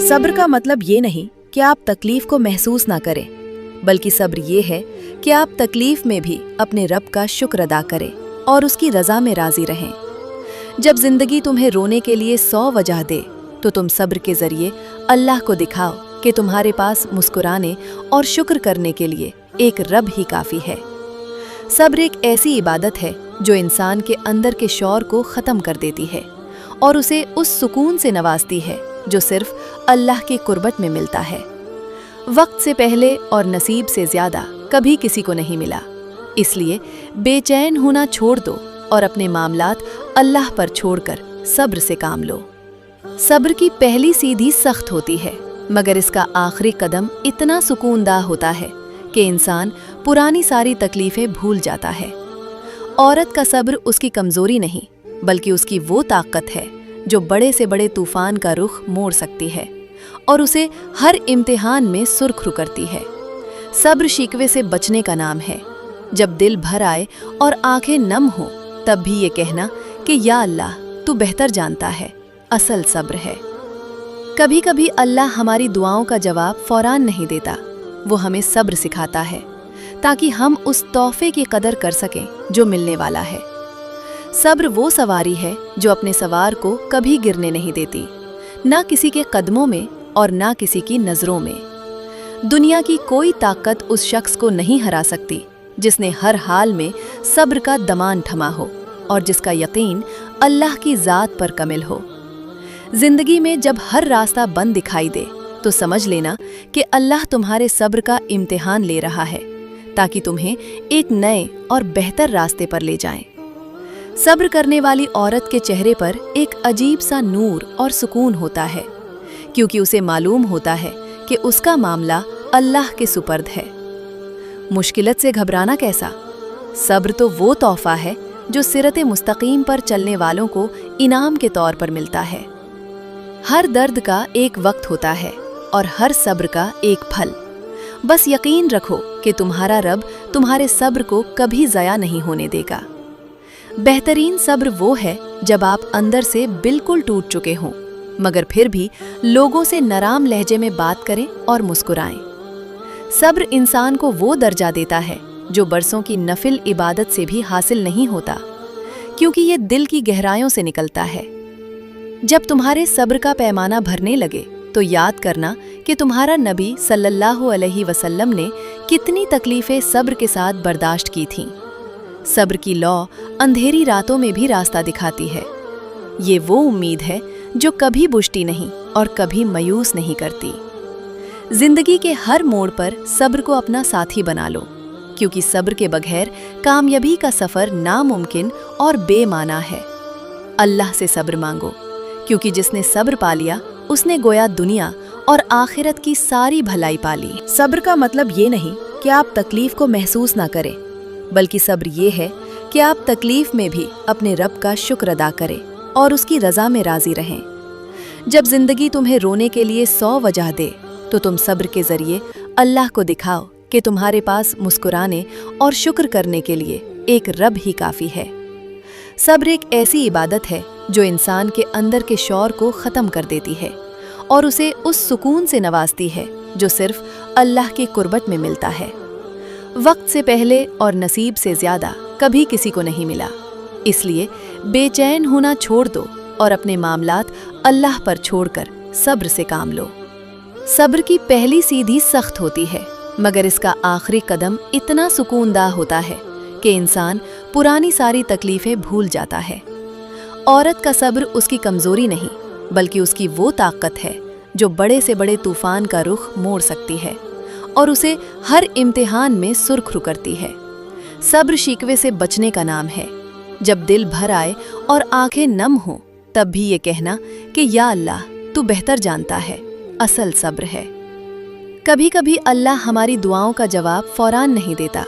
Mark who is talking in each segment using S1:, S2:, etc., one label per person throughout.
S1: सब्र का मतलब ये नहीं कि आप तकलीफ को महसूस ना करें, बल्कि सब्र ये है कि आप तकलीफ में भी अपने रब का शुक्र अदा करें और उसकी रजा में राजी रहें। जब जिंदगी तुम्हें रोने के लिए 100 वजह दे, तो तुम सब्र के जरिए अल्लाह को दिखाओ कि तुम्हारे पास मुस्कुराने और शुक्र करने के लिए एक रब ही काफ़ी है। सब्र एक ऐसी इबादत है जो इंसान के अंदर के शौर को ख़त्म कर देती है और उसे उस सुकून से नवाजती है जो सिर्फ अल्लाह की कुर्बत में मिलता है। वक्त से पहले और नसीब से ज़्यादा कभी किसी को नहीं मिला, इसलिए बेचैन होना छोड़ दो और अपने मामलात अल्लाह पर छोड़कर सब्र से काम लो। सब्र की पहली सीढ़ी सख्त होती है, मगर इसका आखिरी कदम इतना सुकूनदाह होता है कि इंसान पुरानी सारी तकलीफ़ें भूल जाता है। औरत का सब्र उसकी कमज़ोरी नहीं, बल्कि उसकी वो ताकत है जो बड़े से बड़े तूफ़ान का रुख मोड़ सकती है और उसे हर इम्तिहान में सुरखरू करती है। सब्र शिकवे से बचने का नाम है। जब दिल भर आए और आंखें नम हो, तब भी ये कहना कि या अल्लाह तू बेहतर जानता है, असल सब्र है। कभी कभी अल्लाह हमारी दुआओं का जवाब फौरान नहीं देता, वो हमें सब्र सिखाता है ताकि हम उस तोहफे की कदर कर सकें जो मिलने वाला है। सब्र वो सवारी है जो अपने सवार को कभी गिरने नहीं देती, ना किसी के कदमों में और ना किसी की नज़रों में। दुनिया की कोई ताकत उस शख्स को नहीं हरा सकती जिसने हर हाल में सब्र का दमान थमा हो और जिसका यकीन अल्लाह की ज़ात पर कमिल हो। जिंदगी में जब हर रास्ता बंद दिखाई दे, तो समझ लेना कि अल्लाह तुम्हारे सब्र का इम्तिहान ले रहा है ताकि तुम्हें एक नए और बेहतर रास्ते पर ले जाएं। सब्र करने वाली औरत के चेहरे पर एक अजीब सा नूर और सुकून होता है, क्योंकि उसे मालूम होता है कि उसका मामला अल्लाह के सुपर्द है। मुश्किलत से घबराना कैसा? सब्र तो वो तोहफा है जो सिरते मुस्तकीम पर चलने वालों को इनाम के तौर पर मिलता है। हर दर्द का एक वक्त होता है और हर सब्र का एक फल। बस यकीन रखो कि तुम्हारा रब तुम्हारे सब्र को कभी ज़या नहीं होने देगा। बेहतरीन सब्र वो है जब आप अंदर से बिल्कुल टूट चुके हों, मगर फिर भी लोगों से नराम लहजे में बात करें और मुस्कुराएं। सब्र इंसान को वो दर्जा देता है जो बरसों की नफिल इबादत से भी हासिल नहीं होता, क्योंकि ये दिल की गहराइयों से निकलता है। जब तुम्हारे सब्र का पैमाना भरने लगे, तो याद करना कि तुम्हारा नबी सल्लल्लाहु अलैहि वसल्लम ने कितनी तकलीफ़ें सब्र के साथ बर्दाश्त की थीं। सब्र की लौ अंधेरी रातों में भी रास्ता दिखाती है। ये वो उम्मीद है जो कभी बुझती नहीं और कभी मायूस नहीं करती। जिंदगी के हर मोड़ पर सब्र को अपना साथी बना लो, क्योंकि सब्र के बगैर कामयाबी का सफ़र नामुमकिन और बेमाना है। अल्लाह से सब्र मांगो, क्योंकि जिसने सब्र पा लिया उसने गोया दुनिया और आखिरत की सारी भलाई पा ली। सब्र का मतलब ये नहीं कि आप तकलीफ को महसूस ना करें, बल्कि सब्र ये है कि आप तकलीफ में भी अपने रब का शुक्र अदा करें और उसकी रजा में राजी रहें। जब जिंदगी तुम्हें रोने के लिए 100 वजह दे, तो तुम सब्र के जरिए अल्लाह को दिखाओ कि तुम्हारे पास मुस्कुराने और शुक्र करने के लिए एक रब ही काफ़ी है। सब्र एक ऐसी इबादत है जो इंसान के अंदर के शौर को ख़त्म कर देती है और उसे उस सुकून से नवाजती है जो सिर्फ अल्लाह की कुर्बत में मिलता है। वक्त से पहले और नसीब से ज़्यादा कभी किसी को नहीं मिला, इसलिए बेचैन होना छोड़ दो और अपने मामलात अल्लाह पर छोड़कर सब्र से काम लो। सब्र की पहली सीढ़ी सख्त होती है, मगर इसका आखिरी कदम इतना सुकूनदाह होता है कि इंसान पुरानी सारी तकलीफ़ें भूल जाता है। औरत का सब्र उसकी कमज़ोरी नहीं, बल्कि उसकी वो ताकत है जो बड़े से बड़े तूफ़ान का रुख मोड़ सकती है और उसे हर इम्तिहान में सुरखरू करती है। सब्र शिकवे से बचने का नाम है। जब दिल भर आए और आंखें नम हो, तब भी ये कहना कि या अल्लाह तू बेहतर जानता है, असल सब्र है। कभी कभी अल्लाह हमारी दुआओं का जवाब फौरान नहीं देता,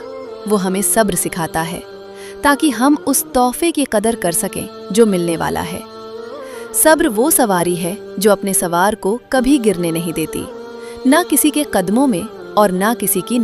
S1: वो हमें सब्र सिखाता है ताकि हम उस तोहफे की कदर कर सकें जो मिलने वाला है। सब्र वो सवारी है जो अपने सवार को कभी गिरने नहीं देती, ना किसी के कदमों में और ना किसी की